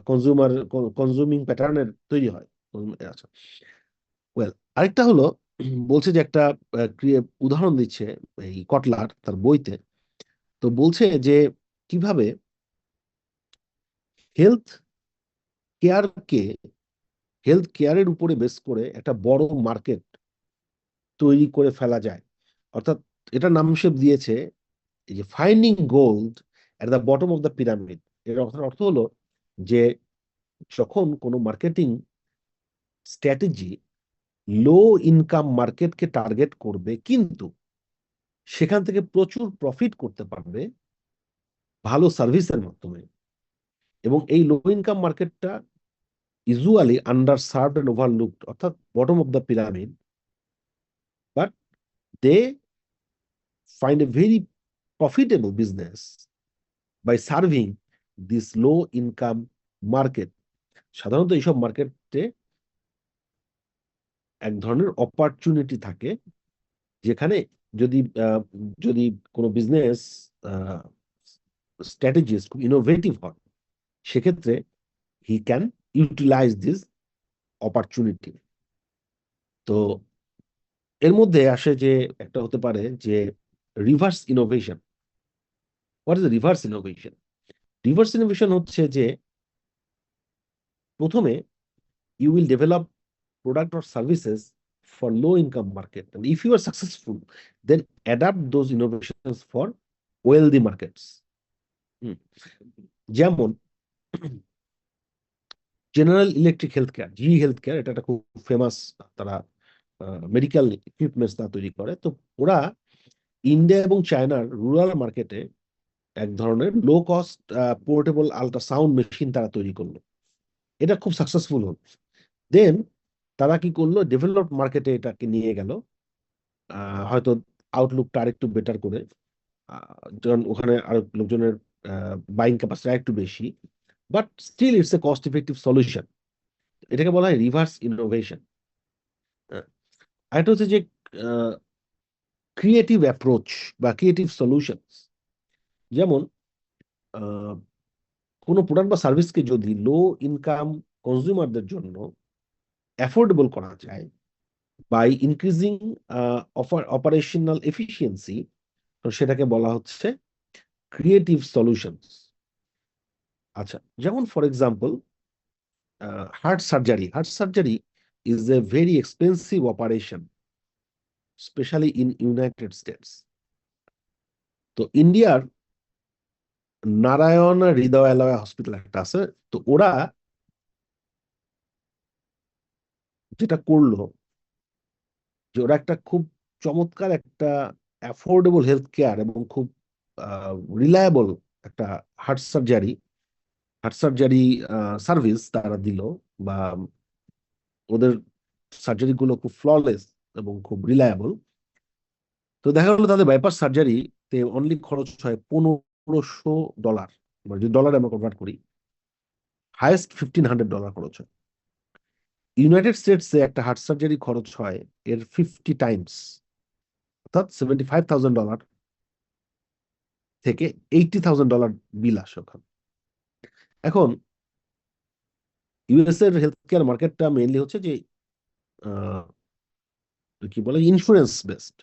কনজিউমার কনজিউমিং প্যাটার্নের তৈরি হয়। আচ্ছা, ওয়েল, আরেকটা হলো বলছে যে একটা উদাহরণ দিচ্ছে এই কটলার তার বইতে। তো বলছে যে কিভাবে হেলথ কেয়ারকে হেলথ কেয়ারের উপরে বেস করে একটা বড় মার্কেট তৈরি করে ফেলা যায়। অর্থাৎ এটার নাম সে দিয়েছে এই যে finding gold at the bottom of the pyramid. এর অর্থ হলো যে যখন কোনো মার্কেটিং স্ট্র্যাটেজি লো ইনকাম মার্কেটকে টার্গেট করবে, কিন্তু সেখান থেকে প্রচুর প্রফিট করতে পারবে ভালো সার্ভিসের মাধ্যমে, এবং এই লো ইনকাম মার্কেটটা usually underserved and overlooked, অর্থাৎ bottom of the pyramid, but they find a very profitable business by serving this low income market. সাধারণত এইসব মার্কেটে এক ধরনের অপরচুনিটি থাকে, যেখানে যদি যদি কোনো বিজনেস স্ট্র্যাটেজিস্ট খুব ইনোভেটিভ হয়, সেক্ষেত্রে he can utilize this opportunity. তো এর মধ্যে আসে যে একটা হতে পারে যে reverse innovation. What is reverse innovation? Reverse innovation হচ্ছে যে প্রথমে you will develop product or services for low income market, and if you are successful, then adapt those innovations for wealthy markets. যেমন জেনারেল ইলেকট্রিক হেলথ কেয়ার, জি health care, এটা একটা খুব famous, তারা medical equipments তা তৈরি করে। তো ওরা ইন্ডিয়া এবং চায়নার রুরাল মার্কেটে এক ধরনের low cost portable ultrasound machine তারা তৈরি করলো। এটা খুব সাকসেসফুল হল। দেন তারা কি করলো, ডেভেলপড মার্কেটে এটাকে নিয়ে গেল, হয়তো আউটলুকটা আরেকটু বেটার করে, যখন ওখানে আরো লোকজনের বাইং ক্যাপাসিটি একটু বেশি, but still it's a cost effective solution. এটাকে বলা হয় রিভার্স ইনোভেশন। এটা হচ্ছে যে ক্রিয়েটিভ অ্যাপ্রোচ বা ক্রিয়েটিভ সলিউশন। যেমন কোনো প্রোডাক্ট বা সার্ভিসকে যদি লো ইনকাম কনজিউমারদের জন্য অ্যাফোর্ডেবল করা যায় বাই ইনক্রিজিং অপারেশনাল এফিসিয়েন্সি, তো সেটাকে বলা হচ্ছে ক্রিয়েটিভ সলিউশনস। আচ্ছা, যেমন for example heart surgery. Heart surgery is a very expensive operation, specially in United states. তো ইন্ডিয়ার নারায়ণ হৃদয়ালয় হসপিটাল একটা আছে, তো ওরা যেটা করলো যে ওরা একটা খুব চমৎকার একটা অ্যাফোর্ডেবল হেলথ কেয়ার এবং খুব রিলায়েবল একটা হার্ট সার্জারি সার্ভিস তারা দিল, বা ওদের সার্জারি গুলো খুব ফ্ললেস এবং খুব রিলায়েবল। তো দেখা গেলো তাদের বাইপাস সার্জারিতে অনলি খরচ হয় $1,500, মানে যদি ডলারে আমরা কনভার্ট করি, হাইয়েস্ট $1,500 খরচ হয়। ইউনাইটেড স্টেটসে একটা হার্ট সার্জারি খরচ হয় এর 50 টাইমস, অর্থাৎ $75,000 থেকে $80,000 বিল আসে ওখানে। এখন ইউএস এর হেলথ কেয়ার মার্কেটটা মেইনলি হচ্ছে যে কি বলে ইন্স্যুরেন্স বেসড।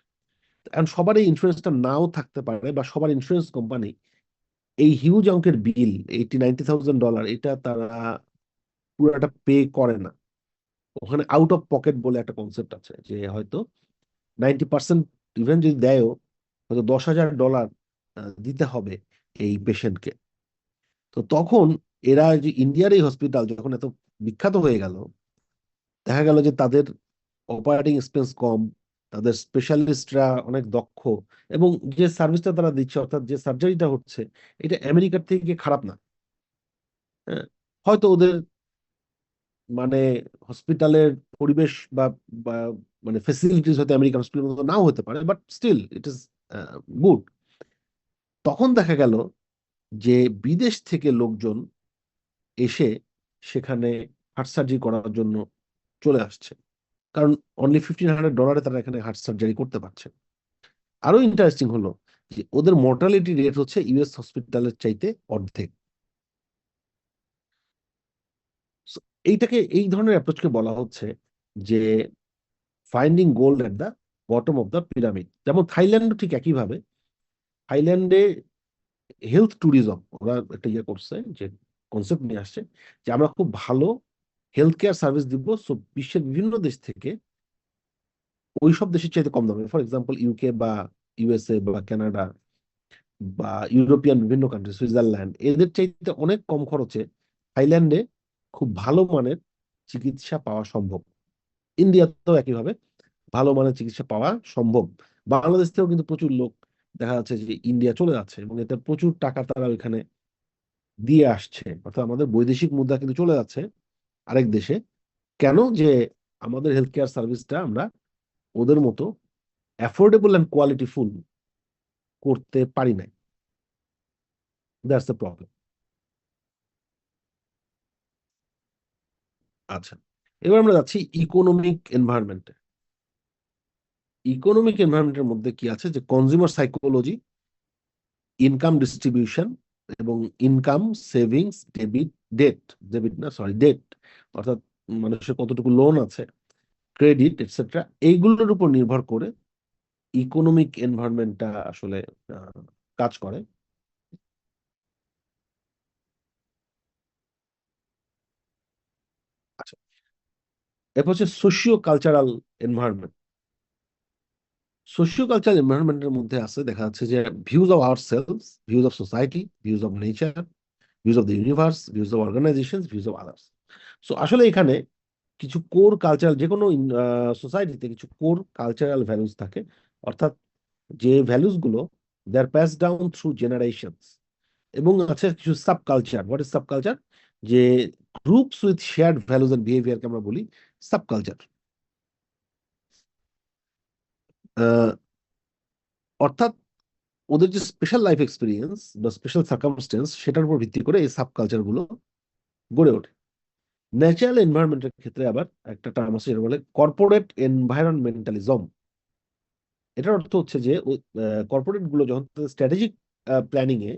এখন সবার এই ইন্স্যুরেন্সটা নাও থাকতে পারে, বা সবার ইন্স্যুরেন্স কোম্পানি এই হিউজ অঙ্কের বিল $80,000-90,000 এটা তারা পুরোটা পে করে না। ওখানে আউট অফ পকেট বলে একটা কনসেপ্ট আছে, যে হয়তো 90% ইভেন যদি দেয়ও, হয়তো $10,000 দিতে হবে এই পেশেন্টকে। তো তখন এরা যে ইন্ডিয়ার এই হসপিটাল যখন এত বিখ্যাত হয়ে গেল, দেখা গেল যে তাদের অপারেটিং এক্সপেন্স কম, তাদের স্পেশালিস্টরা অনেক দক্ষ, এবং যে সার্ভিসটা তারা দিচ্ছে, অর্থাৎ যে সার্জারিটা হচ্ছে, এটা আমেরিকার থেকে খারাপ না। হ্যাঁ, হয়তো ওদের মানে হসপিটালের পরিবেশ বা বা মানে ফেসিলিটিস হয়তো আমেরিকান হসপিটালের মতো নাও হতে পারে, but still it is good. তখন দেখা গেল যে বিদেশ থেকে লোকজন এসে সেখানে হার্ট সার্জারি করার জন্য চলে আসছে, কারণ অনলি $1,500 তারা এখানে হার্ট সার্জারি করতে পারছে। আরো ইন্টারেস্টিং হলো যে ওদের মর্টালিটি রেট হচ্ছে ইউএস হসপিটালের চাইতে অর্ধেক। So, এই ধরনের অ্যাপ্রোচকে বলা হচ্ছে যে finding gold at the bottom of the pyramid. যেমন থাইল্যান্ডও ঠিক একইভাবে, থাইল্যান্ডে হেলথ ট্যুরিজম ওরা একটা ইয়ে করছে, যে কনসেপ্ট নিয়ে আসছে যে আমরা খুব ভালো হেলথ কেয়ার সার্ভিস দিব, সো বিশ্বের বিভিন্ন দেশ থেকে ওইসব দেশের চাইতে কম দামে, ফর এক্সাম্পল ইউকে বা ইউএসএ বা কানাডা বা ইউরোপিয়ান বিভিন্ন কান্ট্রি, সুইজারল্যান্ড, এদের চাইতে অনেক কম খরচে থাইল্যান্ডে খুব ভালো মানের চিকিৎসা পাওয়া সম্ভব। ইন্ডিয়াতেও একইভাবে ভালো মানের চিকিৎসা পাওয়া সম্ভব। বাংলাদেশ থেকেও কিন্তু প্রচুর লোক দেখা যাচ্ছে যে ইন্ডিয়া চলে যাচ্ছে, এবং এতে প্রচুর টাকা তারা ওইখানে দিয়ে আসছে, অর্থাৎ আমাদের বৈদেশিক মুদ্রা কিন্তু চলে যাচ্ছে আরেক দেশে। কেন? যে আমাদের হেলথ কেয়ার সার্ভিসটা আমরা ওদের মতো অ্যাফোর্ডেবল অ্যান্ড কোয়ালিটিফুল করতে পারি নাই। That's the problem. আচ্ছা, এবার আমরা যাচ্ছি ইকোনমিক এনভায়রনমেন্টে। ইকোনমিক এনভায়রনমেন্টের মধ্যে কি আছে, যে কনজিউমার সাইকোলজি, ইনকাম ডিস্ট্রিবিউশন এবং ইনকাম, সেভিংস, ডেবিট না সরি ডেট, অর্থাৎ মানুষের কতটুকু লোন আছে, ক্রেডিট এটসেট্রা, এইগুলোর উপর নির্ভর করে ইকোনমিক এনভায়রনমেন্টটা আসলে কাজ করে। আচ্ছা, এরপর হচ্ছে socio cultural environment. Socio cultural এনভায়রনমেন্টের মধ্যে আছে, দেখা যাচ্ছে যে views of ourselves, views of society, views of nature, views of the universe, views of organization, views of others. So আসলে এখানে কিছু কোর কালচারাল, যে কোনো সোসাইটিতে কিছু কোর কালচারাল ভ্যালুজ থাকে, অর্থাৎ যে ভ্যালুজ গুলো they are pass down through generations. এবং আছে কিছু subculture. What is subculture? যে groups with shared values and বিহেভিয়ারকে আমরা বলি সাব কালচার। অর্থাৎ ওদের যে স্পেশাল লাইফ এক্সপিরিয়েন্স বা স্পেশাল সার্কামস্টেন্স, সেটার উপর ভিত্তি করে এই সাব কালচার গুলো গড়ে ওঠে। ন্যাচারাল এনভায়রনমেন্টের ক্ষেত্রে আবার একটা টার্ম আছে, যেটা বলে কর্পোরেট এনভায়রনমেন্টালিজম। এটার অর্থ হচ্ছে যে কর্পোরেট গুলো যখন strategic planning A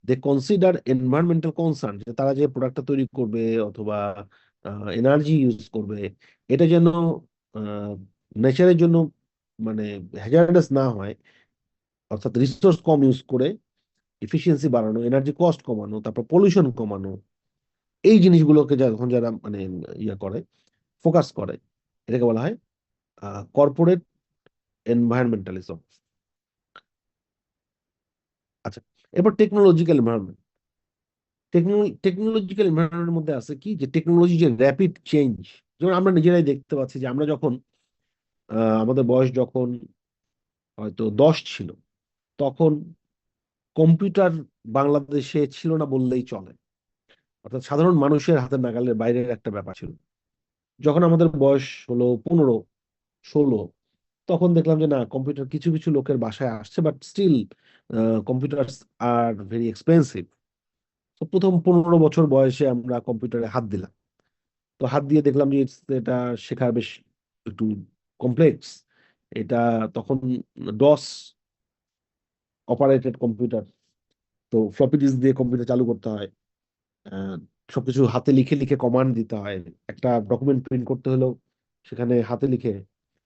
they consider environmental concern, যে তারা যে প্রোডাক্টটা তৈরি করবে অথবা এনার্জি ইউজ করবে, এটা যেন নেচারের জন্য মানে হ্যাজার্ডাস না হয়, অর্থাৎ রিসোর্স কম ইউজ করে এফিসিয়েন্সি বাড়ানো, এনার্জি কস্ট কমানো, তারপর পলিউশন কমানো, এই জিনিসগুলোকে যখন যারা মানে ইয়ে করে, ফোকাস করে, এটাকে বলা হয় কর্পোরেট এনভায়রনমেন্টালিজম। আচ্ছা, এরপর টেকনোলজিক্যাল এনভায়রনমেন্ট। টেকনোলজিক্যাল এনভায়রনমেন্টের মধ্যে আছে কি, যে টেকনোলজি যে র্যাপিড চেঞ্জ। যেমন আমরা নিজেরাই দেখতে পাচ্ছি যে আমরা যখন আমাদের বয়স যখন হয়তো 10 ছিল, তখন কম্পিউটার বাংলাদেশে ছিল না বললেই চলে, অর্থাৎ সাধারণ মানুষের হাতের নাগালের বাইরের একটা ব্যাপার ছিল। যখন আমাদের বয়স হলো 15-16, তখন দেখলাম যে না, কম্পিউটার কিছু কিছু লোকের বাসায় আসছে, but still computer are very expensive. তো প্রথম 15 বছর বয়সে আমরা কম্পিউটারে হাত দিলাম। তো হাত দিয়ে দেখলাম যে এটা শেখা বেশ একটু কমপ্লেক্স। এটা তখন ডস অপারেটেড কম্পিউটার, তো ফ্লপি ডিস্ক দিয়ে কম্পিউটার চালু করতে হয়। আহ, সবকিছু হাতে লিখে লিখে কমান্ড দিতে হয়। একটা ডকুমেন্ট প্রিন্ট করতে হলেও সেখানে হাতে লিখে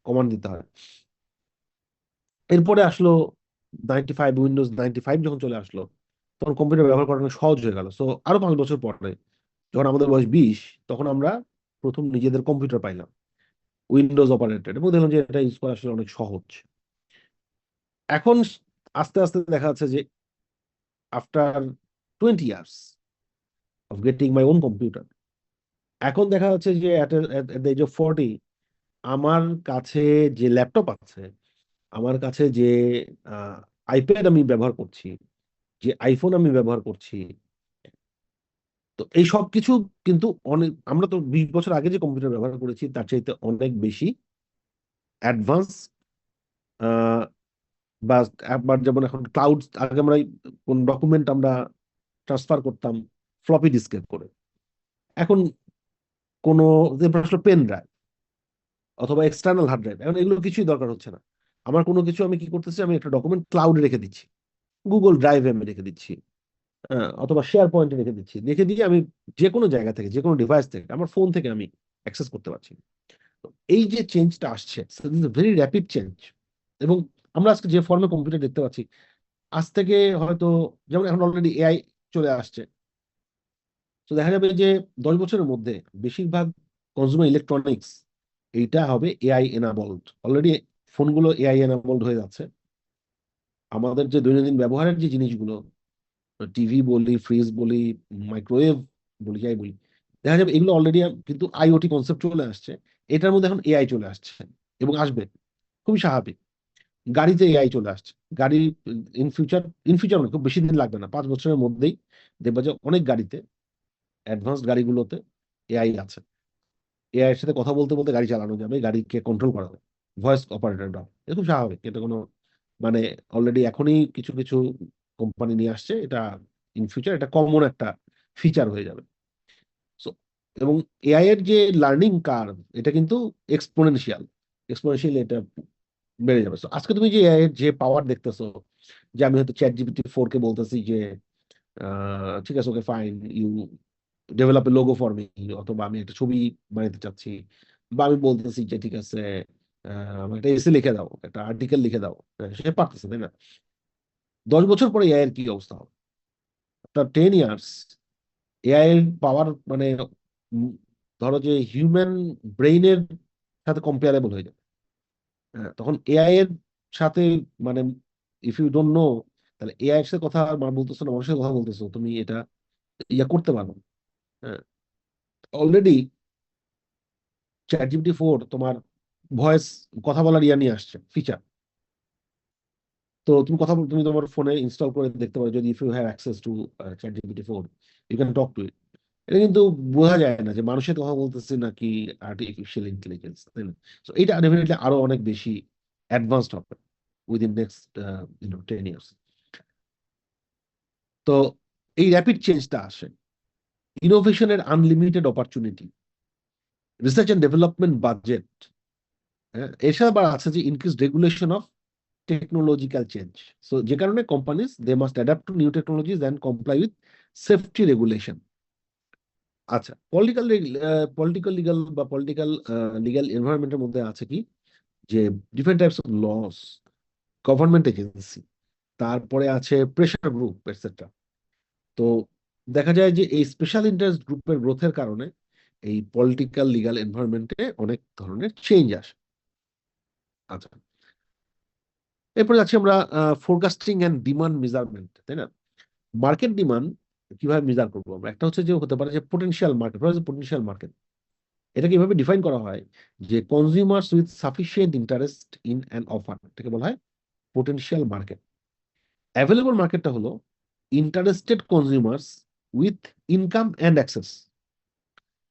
কমান্ড দিতে হয়। এরপরে আসলো 95, উইন্ডোজ 95 যখন চলে আসলো, তখন কম্পিউটার ব্যবহার করা অনেক সহজ হয়ে গেল। সো আরো 5 বছর পরে, যখন আমাদের বয়স 20, তখন আমরা প্রথম নিজেদের কম্পিউটার পাইলাম, উইন্ডোজ অপারেটেড, এবং দেখলাম যে এটা ইউজ করা আসলে অনেক সহজ। এখন আস্তে আস্তে দেখা যাচ্ছে যে after 20 years of getting my own computer, এখন দেখা যাচ্ছে যে এট দ্য এজ অফ 40 আমার কাছে যে ল্যাপটপ আছে, আমার কাছে যে আইপ্যাড আমি ব্যবহার করছি, যে আইফোন আমি ব্যবহার করছি, তো এই সব কিছু কিন্তু অনেক, আমরা তো 20 বছর আগে যে কম্পিউটার ব্যবহার করেছি তার চাইতে অনেক বেশি অ্যাডভান্স। বা একবার যেমন এখন ক্লাউড, আগে আমরা কোন ডকুমেন্ট আমরা ট্রান্সফার করতাম ফ্লপি ডিস্কে করে, এখন কোনো আসলে পেন ড্রাইভ অথবা এক্সটার্নাল হার্ড ড্রাইভ, এখন এগুলো কিছুই দরকার হচ্ছে না। আমার কোনো কিছু আমি কি করতেছি, আমি একটা ডকুমেন্ট ক্লাউডে রেখে দিচ্ছি, গুগল ড্রাইভে আমি রেখে দিচ্ছি, অথবা শেয়ার পয়েন্টে রেখে দিচ্ছি, রেখে দিয়ে আমি যে কোনো জায়গা থেকে, যে কোনো ডিভাইস থেকে, আমার ফোন থেকে আমি অ্যাক্সেস করতে পারছি। তো এই যে চেঞ্জটা আসছে, ভেরি র্যাপিড চেঞ্জ। এবং আমরা আজকে যে ফর্মে কম্পিউটার দেখতে পাচ্ছি, আজ থেকে হয়তো, যেমন এখন অলরেডি এআই চলে আসছে, তো দেখা যাবে যে 10 বছরের মধ্যে বেশিরভাগ কনজিউমার ইলেকট্রনিক্স এইটা হবে এআই এনাবল্ড। অলরেডি ফোনগুলো এআই এনাবল্ড হয়ে যাচ্ছে। আমাদের যে দৈনন্দিন ব্যবহারের যে জিনিসগুলো, টিভি বলি, ফ্রিজ বলি, মাইক্রোওয়েভ বলি, যাই বলি, দেখা যাবে এগুলো অলরেডি কিন্তু আইওটি কনসেপ্ট চলে আসছে। এটার মধ্যে এখন এআই চলে আসছে এবং আসবে, খুবই স্বাভাবিক। গাড়িতে এআই চলে আসছে। গাড়ি ইন ফিউচার না, খুব বেশি দিন লাগবে না, 5 বছরের মধ্যেই দেখবা যে অনেক গাড়িতে, অ্যাডভান্সড গাড়িগুলোতে এআই আছে। এআই এর সাথে কথা বলতে বলতে গাড়ি চালানো যাবে, গাড়িকে কন্ট্রোল করা যাবে, ভয়েস অপারেটর। এটা খুব স্বাভাবিক, এটা কোনো মানে অলরেডি এখনই কিছু কিছু কোম্পানি নিয়ে আসছে, এটা ইন ফিউচার এটা কমন একটা ফিচার হয়ে যাবে। সো এবং এআই এর যে লার্নিং কার্ভ এটা কিন্তু এক্সপোনেনশিয়াল, এটা বেড়ে যাবে। সো আজকে তুমি যে এআই এর যে পাওয়ার দেখতেছো, যে আমি হয়তো ChatGPT 4 কে বলতেছি যে ঠিক আছে, okay fine, you develop a logo for me, অথবা আমি একটা ছবি বানাতে চাচ্ছি, বা আমি বলতেছি যে ঠিক আছে আমার একটা এসে লিখে দাও, একটা আর্টিকেল লিখে দাও, সে পারতেছে, তাই না? 10 বছর পরে এআই এর কি অবস্থা হবে? আফটার 10 ইয়ার্স এআই এর পাওয়ার মানে উম, ধরো যে হিউম্যান ব্রেইনের সাথে কম্পেয়ারেবল হয়ে যাবে। তখন এআই এর সাথে মানে ইফ ইউ ডোন্ট নো, তাহলে এআই এর সাথে কথা বলতেছো না, মানুষের কথা বলতেছো, তুমি এটা ইয়া করতে পারো। হ্যাঁ, অলরেডি ChatGPT 4 তোমার ভয়েস কথা বলার ইয়া নিয়ে আসছে ফিচার। তো তুমি তোমার ফোনে ইনস্টল করে দেখতে পারো, যদি if you have access to ChatGPT 4, you can talk to it. এটা কিন্তু বোঝা যায় না যে মানুষের কথা বলতেছে নাকি আর্টিফিশিয়াল ইন্টেলিজেন্স, তাই না? তো এটা ডেফিনেটলি আরো অনেক বেশি অ্যাডভান্সড হবে উইদিন নেক্সট 10 ইয়ার্স। তো এই র্যাপিড চেঞ্জটা আসে, ইনোভেশনের unlimited opportunity, research and development budget, এর সাথে আবার আছে যে increase regulation of technological change. So যে কারণে companies they must adapt to new technologies and comply with safety regulation. আচ্ছা, পলিটিক্যাল লিগ্যাল এনভায়রনমেন্টের মধ্যে আছে কি, যে different types of laws, government agency, তারপরে আছে প্রেশার গ্রুপ এটসেট্রা। তো দেখা যায় যে এই স্পেশাল ইন্টারেস্ট গ্রুপের গ্রোথের কারণে এই পলিটিক্যাল লিগ্যাল এনভায়রনমেন্টে অনেক ধরনের চেঞ্জ আসে। আচ্ছা, এরপরে যাচ্ছি আমরা ফোরকাস্টিং অ্যান্ড ডিমান্ড মেজারমেন্ট, তাই না? মার্কেট ডিমান্ড কিভাবে মেজার করবো আমরা? একটা হচ্ছে যে হতে পারে যে পোটেনশিয়াল মার্কেট। পোটেনশিয়াল মার্কেট এটা কিভাবে ডিফাইন করা হয়, যে consumers with sufficient interest in an offer, এটাকে বলা হয় পোটেনশিয়াল মার্কেট। অ্যাভেলেবল মার্কেটটা হলো interested consumers with income and access.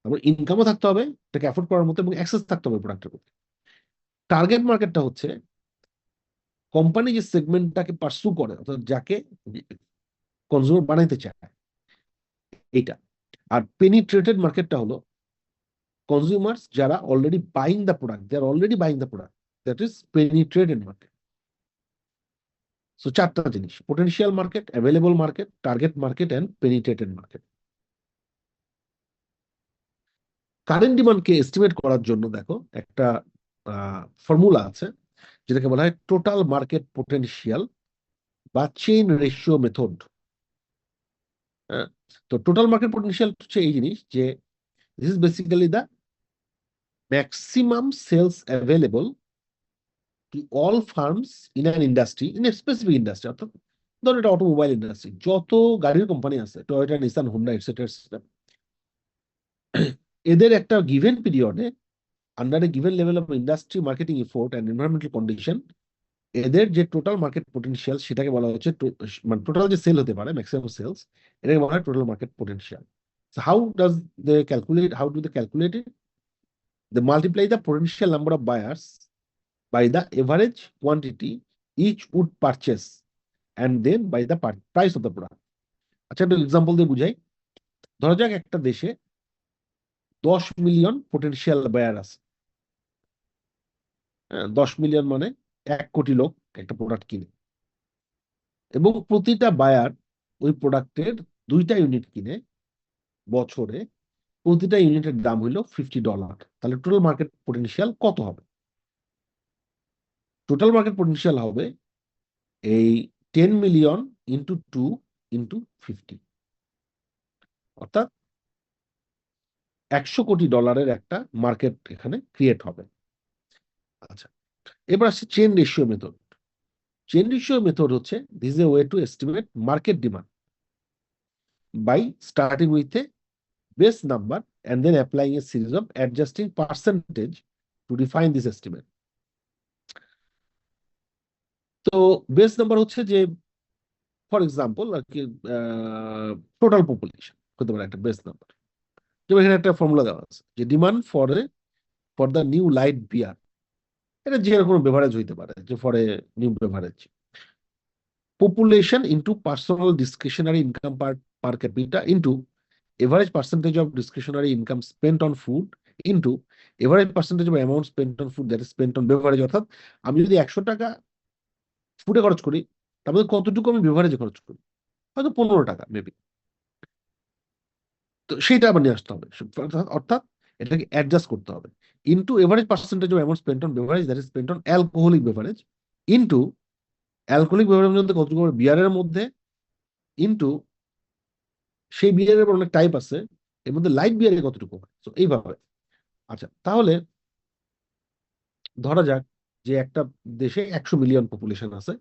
তারপর ইনকামও থাকতে হবে, এটাকে অ্যাফোর্ড করার মতো, এবং অ্যাক্সেস থাকতে হবে প্রোডাক্টের প্রতি। টার্গেট মার্কেটটা হচ্ছে কোম্পানি যে সেগমেন্টটাকে পার্সু করে, অর্থাৎ যাকে কনজিউমার বানাইতে চায়, এইটা। আর পেনিট্রেটেড মার্কেটটা হলো কনজিউমার্স যারা already buying the product, they are already buying the product, that is penetrated market. So চারটা জিনিস: potential market, available market, target market and penetrated market. Current ডিমান্ডকে এস্টিমেট করার জন্য দেখো একটা ফর্মুলা আছে, যেটাকে বলা হয় টোটাল মার্কেট পোটেনশিয়াল বা চেইন রেশিও মেথড। তো টোটাল মার্কেট পোটেনশিয়াল হচ্ছে এই জিনিস, যে this is basically the maximum sales available to all firms in an industry, in a specific industry. অর্থাৎ ধরো এটা অটোমোবাইল ইন্ডাস্ট্রি, যত গাড়ির কোম্পানি আছে, টয়োটা, নিসান, হোন্ডা এটসেট্রা, এদের একটা গিভেন পিরিয়ডে under a given level of industry marketing effort and environmental condition, এদের যে টোটাল মার্কেট পোটেনশিয়াল সেটাকে বলা হচ্ছে মানে টোটাল যে সেল হতে পারে, ম্যাক্সিমাম সেলস, এটাকে বলা হয় total market potential. How do they calculate it? They multiply the potential number of buyers by the average quantity each would purchase and then by the price of the product. আচ্ছা, একটা example দিয়ে বুঝাই। ধরা যাক একটা দেশে 10 million potential buyer আছে। 10 million মানে 1 কোটি লোক একটা প্রোডাক্ট কিনে, এবং প্রতিটা বায়ার ওই প্রোডাক্টের 2টা ইউনিট কিনে বছরে, প্রতিটা ইউনিটের দাম হইলো $50। তাহলে টোটাল মার্কেট পোটেনশিয়াল কত হবে? টোটাল মার্কেট পোটেনশিয়াল হবে এই 10 মিলিয়ন ইন্টু 2 ইন্টু 50, অর্থাৎ $100 কোটি একটা মার্কেট এখানে ক্রিয়েট হবে। আচ্ছা, এবার আসছে chain ratio method. Chain ratio method হচ্ছে this a way to estimate market demand by starting with a base number and then applying a series of adjusting percentage to define this estimate. তো base number হচ্ছে যে, for example আর কি, total population হতে পারে একটা base number. যেমন এখানে একটা ফর্মুলা দেওয়া আছে যে demand for the new light beer, এটা যে কোনো বেভারেজ হইতে পারে, যে for a new beverage, population into personal discretionary income per capita into average percentage of discretionary income spent on food into average percentage of amount spent on food that is spent on beverage। অর্থাৎ আমি যদি 100 টাকা ফুডে খরচ করি, তার মধ্যে কতটুকু আমি বেভারেজে খরচ করি, হয়তো 15 টাকা মেবি। তো সেইটা আবার নিয়ে আসতে হবে, অর্থাৎ এটাকে অ্যাডজাস্ট করতে হবে। Into average percentage of amount spent on beverage that is spent on alcoholic beverage into alcoholic beverage মধ্যে কতটুকু হবে বিয়ারের মধ্যে ইন্টু সেই বিয়ারের অনেক টাইপ আছে, এর মধ্যে লাইট বিয়ারে কতটুকু হয়। তো এইভাবে। আচ্ছা, তাহলে ধরা যাক যে একটা দেশে 100 মিলিয়ন পপুলেশন আছে,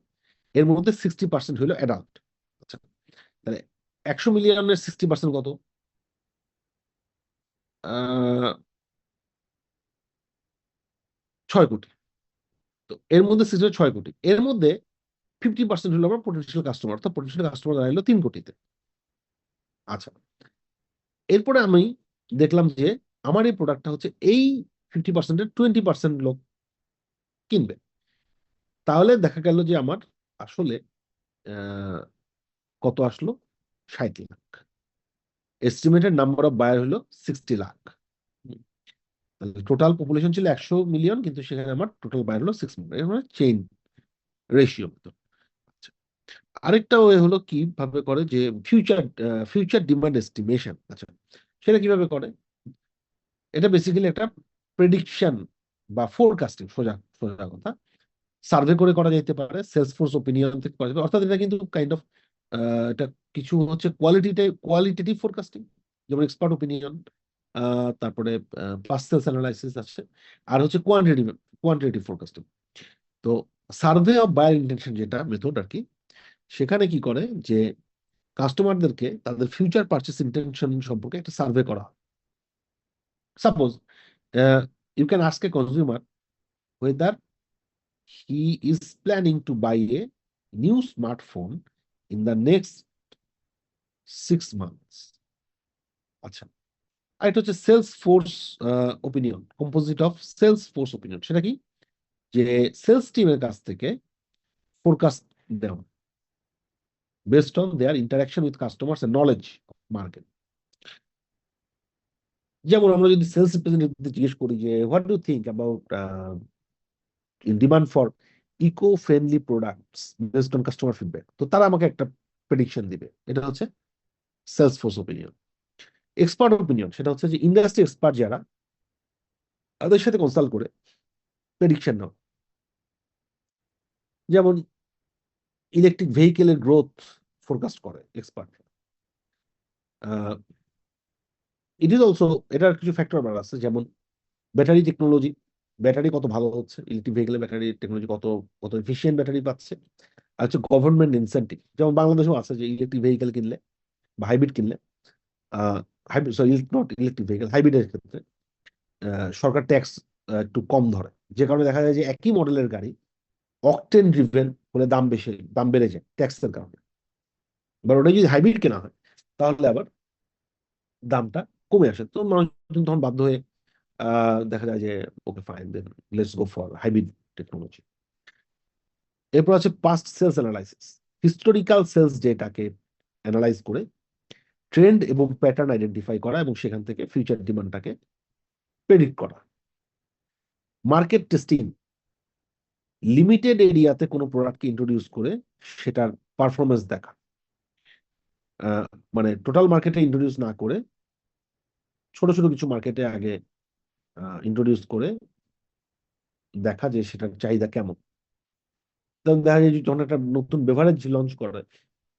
এর মধ্যে 60% হলো অ্যাডাল্ট। আচ্ছা, তাহলে 100 মিলিয়নের 60% কত? 6 কোটি। তো এর মধ্যে 6 কোটি, এর মধ্যে 50% হলো আমার পটেনশিয়াল কাস্টমার, অর্থাৎ পটেনশিয়াল কাস্টমার দাঁড়াইলো 3 কোটিতে। আচ্ছা, এরপরে আমি দেখলাম যে আমার এই প্রোডাক্টটা হচ্ছে এই 50%-এর 20% লোক কিনবে। তাহলে দেখা গেল যে আমার আসলে কত আসলো? 60 lakh. Estimated number of buyer হলো 60 লাখ। তাহলে টোটাল পপুলেশন ছিল 100 মিলিয়ন, কিন্তু সেখানে আমার টোটাল বায়ার হলো 6 মিলিয়ন। এর মানে চেইন রেশিও। আচ্ছা, আরেকটা ওয়ে হলো কিভাবে করে যে ফিউচার ডিমান্ড এস্টিমেশন। আচ্ছা, সেটা কিভাবে করে? এটা বেসিক্যালি একটা প্রেডিকশন বা ফোরকাস্টিং, সোজা সোজা কথা। সার্ভে করে করা যেতে পারে, সেলস ফোর্স ওপিনিয়ন থেকে করা যেতে পারে। অর্থাৎ এটা কিন্তু কাইন্ড অফ এটা কিছু হচ্ছে কোয়ালিটেটিভ ফোরকাস্টিং, যেমন এক্সপার্ট ওপিনিয়ন, তারপরে পাস্ট সেলস অ্যানালাইসিস আছে, আর হচ্ছে কোয়ান্টিটেটিভ ফোরকাস্টিং। তো সার্ভে অফ বায়ার ইন্টেনশন যেটা মেথড আর কি, সেখানে কি করে যে কাস্টমারদেরকে তাদের ফিউচার পারচেস ইন্টেনশন সম্পর্কে একটা সার্ভে করা হয়। Suppose you can ask a consumer whether he is planning to buy a new smartphone in the next 6 months. আচ্ছা, আর এটা হচ্ছে sales force opinion, composite of sales force opinion. সেটা কি? যে সেলস টিমের কাছ থেকে ফোরকাস্ট দেওয়া based on their interaction with customers and knowledge of market. যেমন আমরা যদি সেলস রিপ্রেজেন্টেটিভ জিজ্ঞেস করি যে what do think about demand for eco friendly products based on customer feedback, তো তারা আমাকে একটা প্রেডিকশন দিবে। এটা হচ্ছে sales force opinion. Expert opinion, সেটা হচ্ছে যে ইন্ডাস্ট্রি এক্সপার্ট যারা, তাদের সাথে কনসাল্ট করে প্রেডিকশন নাও। যেমন ইলেকট্রিক ভেহিকেলের গ্রোথ ফোরকাস্ট করে এক্সপার্ট। ইট ইজ অলসো, এটার কিছু ফ্যাক্টর আছে, যেমন ব্যাটারি টেকনোলজি, ব্যাটারি কত ভালো হচ্ছে, ইলেকট্রিক ভেহিকেলের ব্যাটারি টেকনোলজি কত কত এফিসিয়েন্ট ব্যাটারি পাচ্ছে। আর হচ্ছে গভর্নমেন্ট ইনসেন্টিভ, যেমন বাংলাদেশেও আছে যে ইলেকট্রিক ভেহিকেল কিনলে বা হাইব্রিড কিনলে, hybrid sorry not electric vehicle, হাইব্রিডের ক্ষেত্রে সরকার ট্যাক্স একটু কম ধরে, যে কারণে দেখা যায় যে একই মডেলের গাড়ি অকটেন ড্রিভেন হলে দাম বেড়ে যায় ট্যাক্সের কারণে। এবার ওটা যদি হাইব্রিড কেনা হয় তাহলে আবার দামটা কমে আসে। তো মানুষ তখন বাধ্য হয়ে দেখা যায় যে okay fine, then let's go for hybrid technology. এরপর আছে past sales analysis, historical sales ডেটাকে অ্যানালাইজ করে ট্রেন্ড এবং প্যাটার্ন আইডেন্টিফাই করা এবং সেখান থেকে ফিউচার ডিমান্ডটাকে প্রেডিক্ট করা। মার্কেট টেস্টিং, লিমিটেড এরিয়াতে কোনো প্রোডাক্টকে ইন্ট্রোডিউস করে সেটার পারফরমেন্স দেখা, মানে টোটাল মার্কেটে ইন্ট্রোডিউস না করে ছোট ছোট কিছু মার্কেটে আগে ইন্ট্রোডিউস করে দেখা যে সেটার চাহিদা কেমন। তখন দেখা যায় যে যখন একটা নতুন বেভারেজ লঞ্চ করে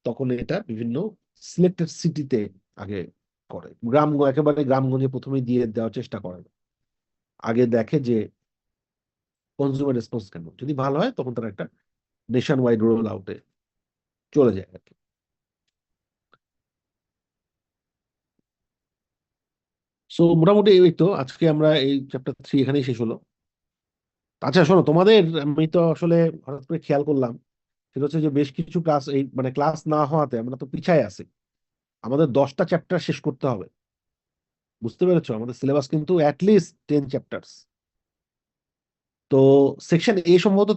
তখন এটা বিভিন্ন সিলেক্টেড সিটিতে আগে করে, একেবারে গ্রামগঞ্জে প্রথমেই দিয়ে দেওয়ার চেষ্টা করে না। আগে দেখে যে কনজিউমার রেসপন্স কেমন, যদি ভালো হয় তখন তারা একটা নেশন ওয়াইড রোল আউটে চলে যায় আর কি। সো মোটামুটি এই তো আজকে আমরা এই চ্যাপ্টার 3 এখানেই শেষ হলো। আচ্ছা শোনো, তোমাদের আমি তো আসলে হঠাৎ করে খেয়াল করলাম, সেটা হচ্ছে যে বেশ কিছু ক্লাস এই মানে ক্লাস না হওয়াতে আমরা তো পিছায় আছি। আমাদের 10টা চ্যাপ্টার শেষ করতে হবে, বুঝতে পেরেছো? আমাদের সিলেবাস কিন্তু অ্যাটলিস্ট 10 চ্যাপ্টার্স। তো সেকশন এ সম্ভবত